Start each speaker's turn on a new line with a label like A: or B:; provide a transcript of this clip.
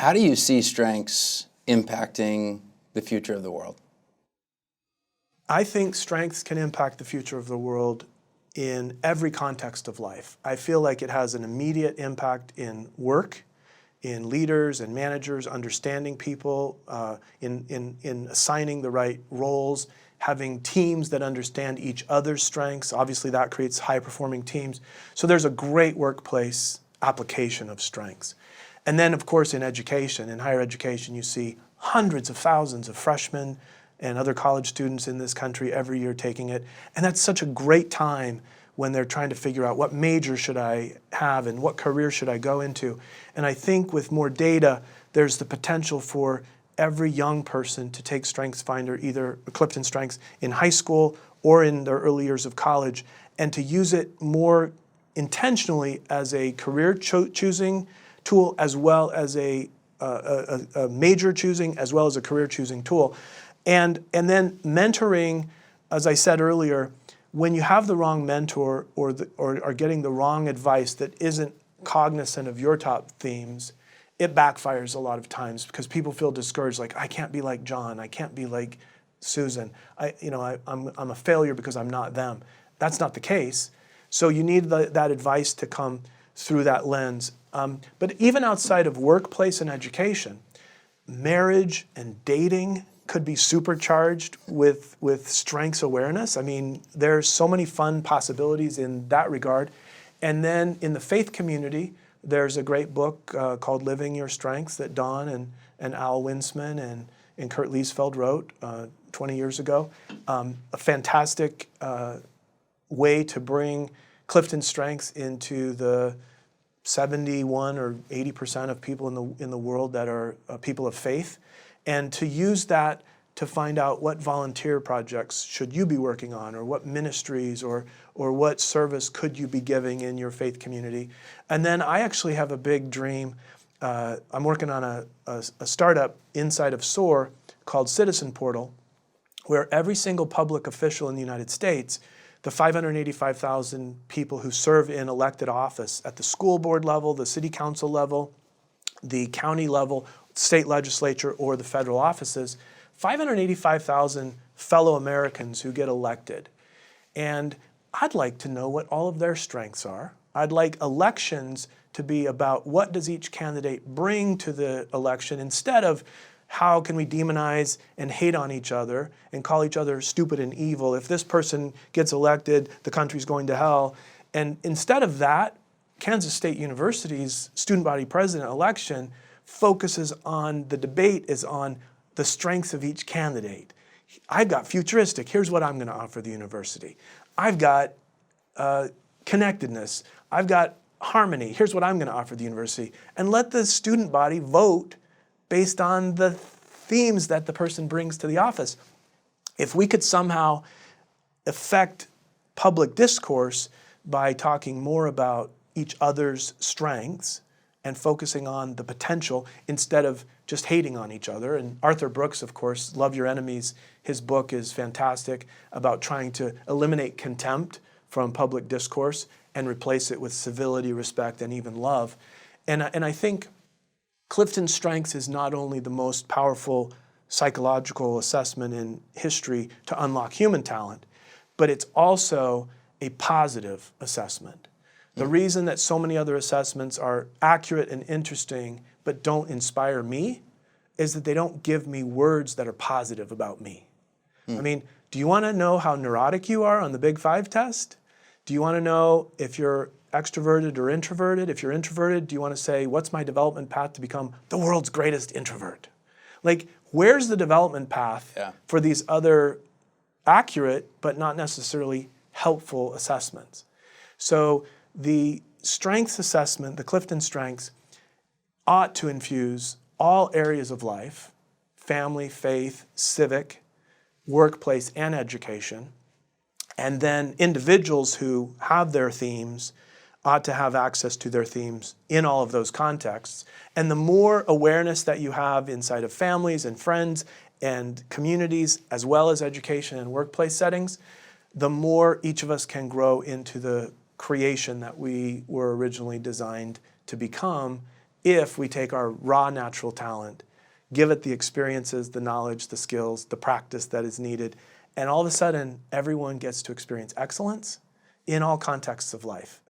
A: How do you see strengths impacting the future of the world?
B: I think strengths can impact the future of the world in every context of life. I feel like it has an immediate impact in work, in leaders and managers, understanding people, in assigning the right roles, having teams that understand each other's strengths. Obviously that creates high-performing teams. So there's a great workplace application of strengths. And then, of course, in education, in higher education, you see hundreds of thousands of freshmen and other college students in this country every year taking it. And that's such a great time when they're trying to figure out what major should I have and what career should I go into. And I think with more data, there's the potential for every young person to take StrengthsFinder, either Clifton Strengths, in high school or in their early years of college, and to use it more intentionally as a career choosing tool, as well as a major choosing, as well as a career choosing tool. And then mentoring, as I said earlier, when you have the wrong mentor or are getting the wrong advice that isn't cognizant of your top themes, it backfires a lot of times because people feel discouraged, like, I can't be like John, I can't be like Susan, I'm a failure because I'm not them. That's not the case. So you need that advice to come through that lens. But even outside of workplace and education, marriage and dating could be supercharged with strengths awareness. I mean, there's so many fun possibilities in that regard. And then in the faith community, there's a great book called Living Your Strengths that Don and Al Winsman and Kurt Liesfeld wrote 20 years ago. A fantastic way to bring Clifton Strengths into the 71 or 80% of people in the world that are people of faith, and to use that to find out what volunteer projects should you be working on, or what ministries or what service could you be giving in your faith community. And then I actually have a big dream. I'm working on a startup inside of SOAR called Citizen Portal, where every single public official in the United States, the 585,000 people who serve in elected office at the school board level, the city council level, the county level, state legislature, or the federal offices, 585,000 fellow Americans who get elected. And I'd like to know what all of their strengths are. I'd like elections to be about what does each candidate bring to the election, instead of how can we demonize and hate on each other and call each other stupid and evil. If this person gets elected, the country's going to hell. And instead of that, Kansas State University's student body president election focuses on, the debate is on the strengths of each candidate. I've got futuristic, here's what I'm going to offer the university. I've got connectedness, I've got harmony, here's what I'm going to offer the university. And let the student body vote based on the themes that the person brings to the office. If we could somehow affect public discourse by talking more about each other's strengths and focusing on the potential instead of just hating on each other. And Arthur Brooks, of course, Love Your Enemies, his book is fantastic about trying to eliminate contempt from public discourse and replace it with civility, respect, and even love. And I think Clifton Strengths is not only the most powerful psychological assessment in history to unlock human talent, but it's also a positive assessment. The reason that so many other assessments are accurate and interesting but don't inspire me is that they don't give me words that are positive about me. I mean, do you want to know how neurotic you are on the Big Five test? Do you want to know if you're extroverted or introverted? If you're introverted, do you want to say, what's my development path to become the world's greatest introvert? Like, where's the development path for these other accurate but not necessarily helpful assessments? So the strengths assessment, the Clifton Strengths, ought to infuse all areas of life, family, faith, civic, workplace, and education. And then individuals who have their themes ought to have access to their themes in all of those contexts. And the more awareness that you have inside of families and friends and communities, as well as education and workplace settings, the more each of us can grow into the creation that we were originally designed to become if we take our raw natural talent, give it the experiences, the knowledge, the skills, the practice that is needed, and all of a sudden everyone gets to experience excellence in all contexts of life.